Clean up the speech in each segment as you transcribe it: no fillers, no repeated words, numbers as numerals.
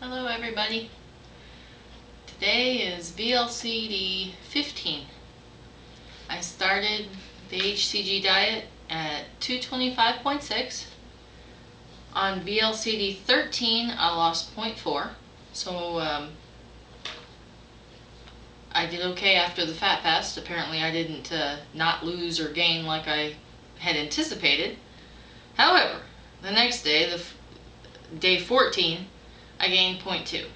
Hello everybody. Today is VLCD15. I started the HCG diet at 225.6. On VLCD13 I lost 0.4. So I did okay after the fat fast. Apparently I didn't not lose or gain like I had anticipated. However, the next day, day 14, I gained 0.2.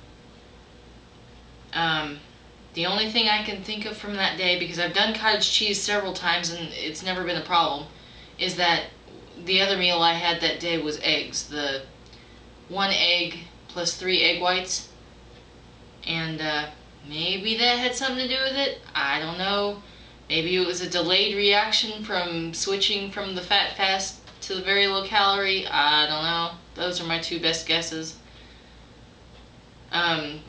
The only thing I can think of from that day, because I've done cottage cheese several times and it's never been a problem, is that the other meal I had that day was eggs. The 1 egg plus 3 egg whites. And maybe that had something to do with it. I don't know. Maybe it was a delayed reaction from switching from the fat fast to the very low calorie. I don't know. Those are my two best guesses.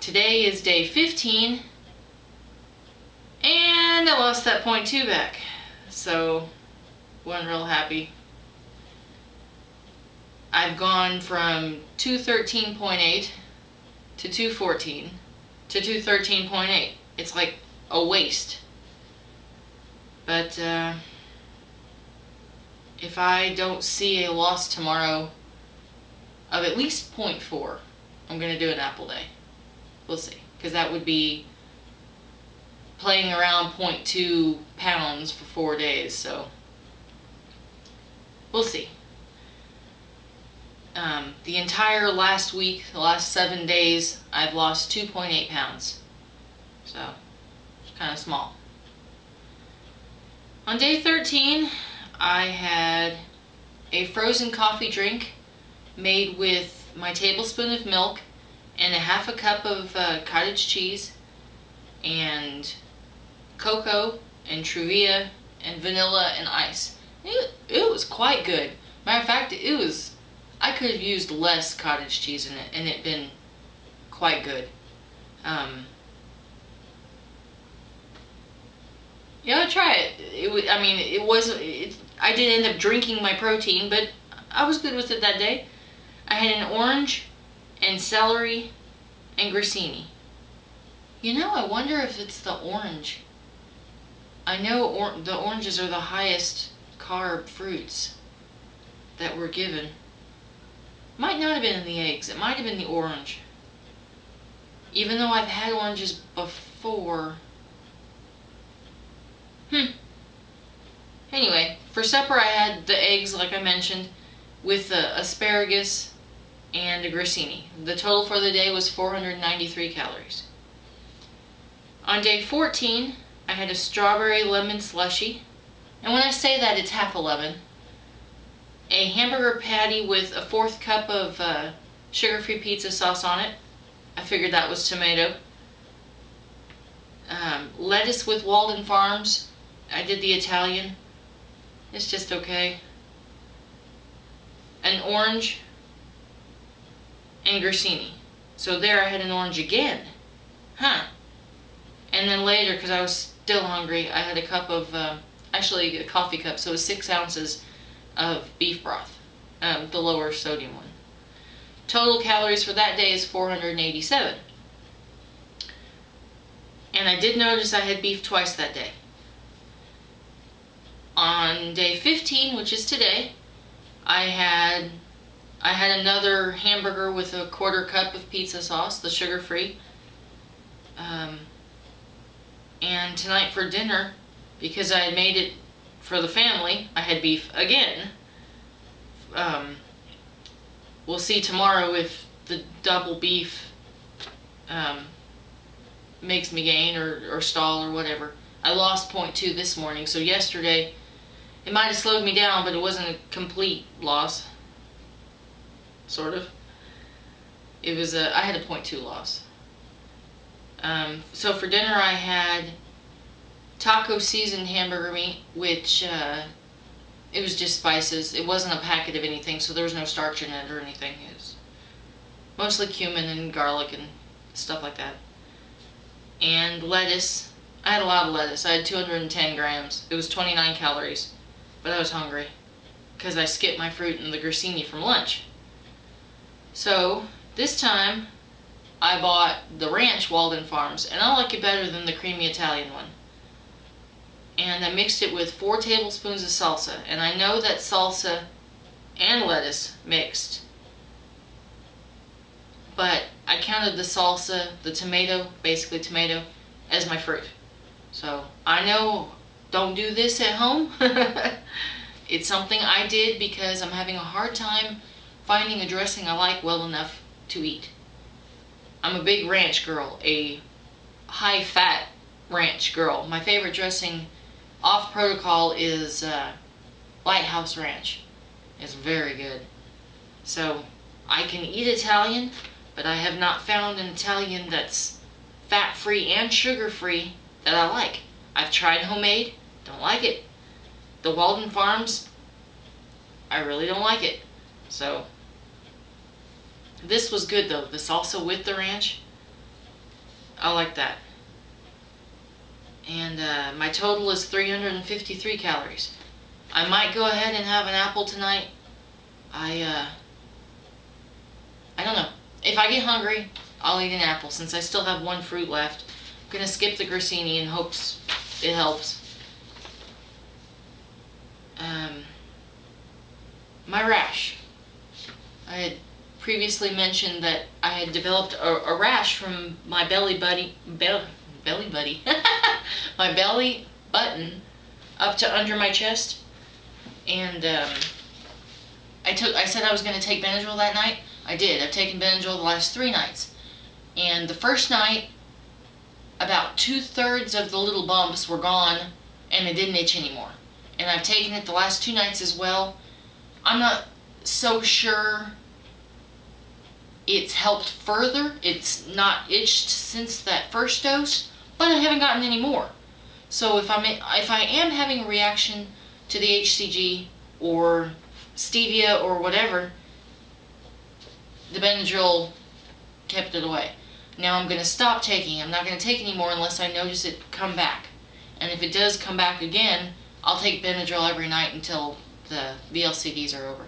Today is day 15 and I lost that 0.2 back, so wasn't real happy. I've gone from 213.8 to 214 to 213.8. It's like a waste. But if I don't see a loss tomorrow of at least 0.4, I'm going to do an apple day. We'll see. Because that would be playing around 0.2 pounds for 4 days. So we'll see. The entire last week, the last 7 days, I've lost 2.8 pounds. So it's kind of small. On day 13, I had a frozen coffee drink made with my tablespoon of milk and a half a cup of cottage cheese and cocoa and Truvia and vanilla and ice. It was quite good. Matter of fact, I could have used less cottage cheese in it and it'd been quite good. Yeah, try it. I did end up drinking my protein, but I was good with it that day. I had an orange and celery and grissini. You know, I wonder if it's the orange. I know the oranges are the highest carb fruits that were given. Might not have been in the eggs. It might have been the orange. Even though I've had oranges before. Anyway, for supper I had the eggs, like I mentioned, with asparagus and a grissini. The total for the day was 493 calories. On day 14, I had a strawberry lemon slushy. And when I say that, it's half a lemon. A hamburger patty with a 1/4 cup of sugar-free pizza sauce on it. I figured that was tomato. Lettuce with Walden Farms. I did the Italian. It's just okay. An orange and grissini. So there I had an orange again. And then later, because I was still hungry, I had a cup of, actually a coffee cup, so it was 6 ounces of beef broth, the lower sodium one. Total calories for that day is 487. And I did notice I had beef twice that day. On day 15, which is today, I had another hamburger with a 1/4 cup of pizza sauce, the sugar-free. And tonight for dinner, because I had made it for the family, I had beef again. We'll see tomorrow if the double beef makes me gain or stall or whatever. I lost 0.2 this morning, so yesterday it might have slowed me down, but it wasn't a complete loss. Sort of. It was I had a 0.2 loss. So for dinner I had taco seasoned hamburger meat, which it was just spices. It wasn't a packet of anything, so there was no starch in it or anything. It was mostly cumin and garlic and stuff like that. And lettuce. I had a lot of lettuce. I had 210 grams. It was 29 calories, but I was hungry because I skipped my fruit and the grissini from lunch. So this time I bought the ranch Walden Farms, and I like it better than the creamy Italian one. And I mixed it with 4 tablespoons of salsa, and I know that salsa and lettuce mixed, but I counted the salsa, the tomato, basically tomato, as my fruit. So I know, don't do this at home. It's something I did because I'm having a hard time finding a dressing I like well enough to eat. I'm a big ranch girl, a high-fat ranch girl. My favorite dressing off protocol is Lighthouse Ranch. It's very good. So I can eat Italian, but I have not found an Italian that's fat-free and sugar-free that I like. I've tried homemade, don't like it. The Walden Farms, I really don't like it. So this was good though, the salsa with the ranch. I like that. And my total is 353 calories. I might go ahead and have an apple tonight. I don't know. If I get hungry, I'll eat an apple since I still have 1 fruit left. I'm going to skip the grissini in hopes it helps. My rash. I had previously mentioned that I had developed a rash from my belly button my belly button up to under my chest, and I said I was going to take Benadryl that night. I did. I've taken Benadryl the last 3 nights, and the first night about 2/3 of the little bumps were gone and it didn't itch anymore, and I've taken it the last 2 nights as well. I'm not so sure it's helped further. It's not itched since that first dose, but I haven't gotten any more. So if I am having a reaction to the HCG or stevia or whatever, the Benadryl kept it away. Now I'm going to stop taking. I'm not going to take any more unless I notice it come back. And if it does come back again, I'll take Benadryl every night until the VLCDs are over.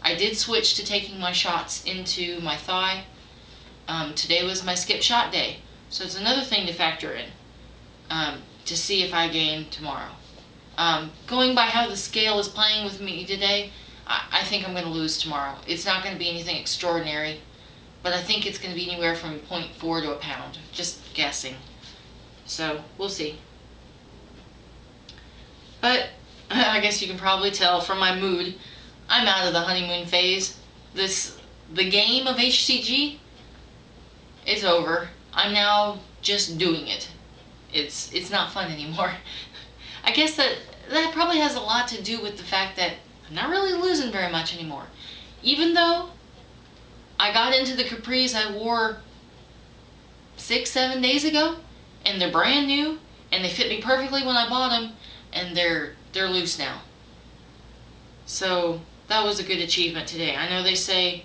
I did switch to taking my shots into my thigh. Today was my skip shot day, so it's another thing to factor in to see if I gain tomorrow. Going by how the scale is playing with me today, I think I'm going to lose tomorrow. It's not going to be anything extraordinary, but I think it's going to be anywhere from 0.4 to a pound, just guessing. So we'll see. But I guess you can probably tell from my mood, I'm out of the honeymoon phase. The game of HCG, it's over. I'm now just doing it. It's not fun anymore. I guess that probably has a lot to do with the fact that I'm not really losing very much anymore. Even though I got into the capris I wore 6-7 days ago, and they're brand new, and they fit me perfectly when I bought them, and they're loose now. So that was a good achievement today. I know they say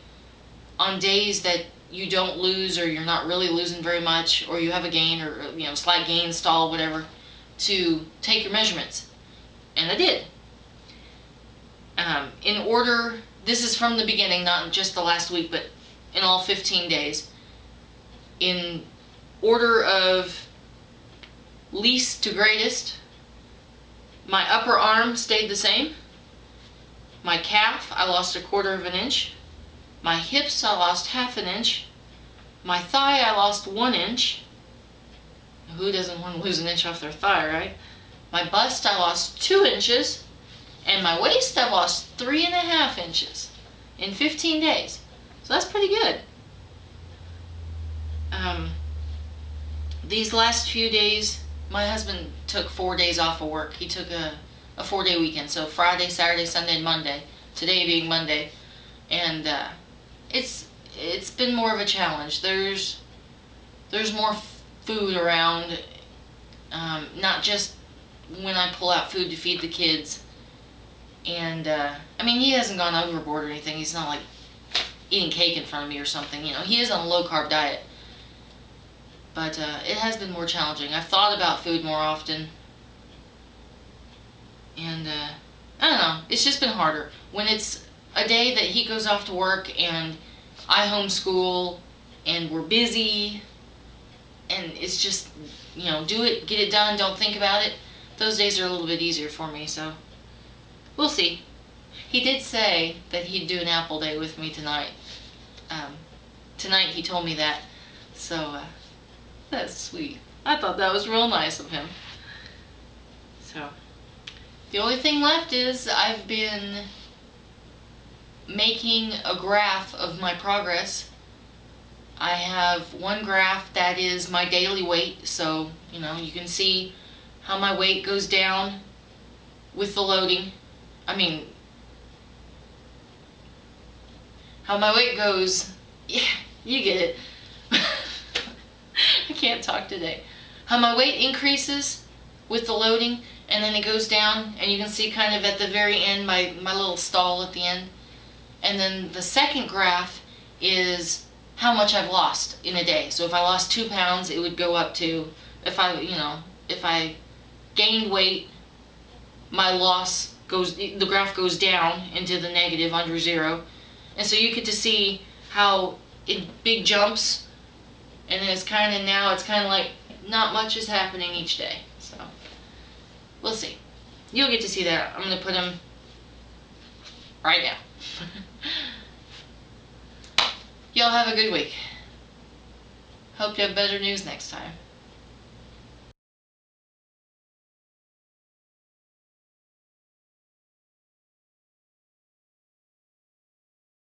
on days that you don't lose, or you're not really losing very much, or you have a gain, or slight gain, stall, whatever, to take your measurements, and I did. In order, this is from the beginning, not just the last week, but in all 15 days. In order of least to greatest, my upper arm stayed the same. My calf, I lost 1/4 inch. My hips, I lost 1/2 inch. My thigh, I lost 1 inch. Who doesn't want to lose an inch off their thigh, right? My bust, I lost 2 inches. And my waist, I lost 3.5 inches in 15 days. So that's pretty good. These last few days, my husband took 4 days off of work. He took a 4-day weekend, so Friday, Saturday, Sunday, and Monday. Today being Monday, and it's been more of a challenge. There's more food around, not just when I pull out food to feed the kids. And I mean, he hasn't gone overboard or anything. He's not like eating cake in front of me or something. He is on a low-carb diet. But it has been more challenging. I've thought about food more often. And I don't know. It's just been harder. When it's a day that he goes off to work and I homeschool and we're busy, and it's just, you know, do it, get it done, don't think about it. Those days are a little bit easier for me, so we'll see. He did say that he'd do an apple day with me tonight. Tonight he told me that, so that's sweet. I thought that was real nice of him. So the only thing left is I've been making a graph of my progress. I have one graph that is my daily weight, so you know, you can see how my weight goes down with the loading. I mean, how my weight goes, yeah, you get it. I can't talk today. How my weight increases with the loading, and then it goes down, and you can see kind of at the very end my little stall at the end. And then the second graph is how much I've lost in a day. So if I lost 2 pounds, it would go up to, if I gained weight, my loss goes, the graph goes down into the negative, under 0. And so you get to see how it big jumps, and then it's kind of like not much is happening each day. So we'll see. You'll get to see that. I'm going to put them right now. Y'all have a good week. Hope you have better news next time.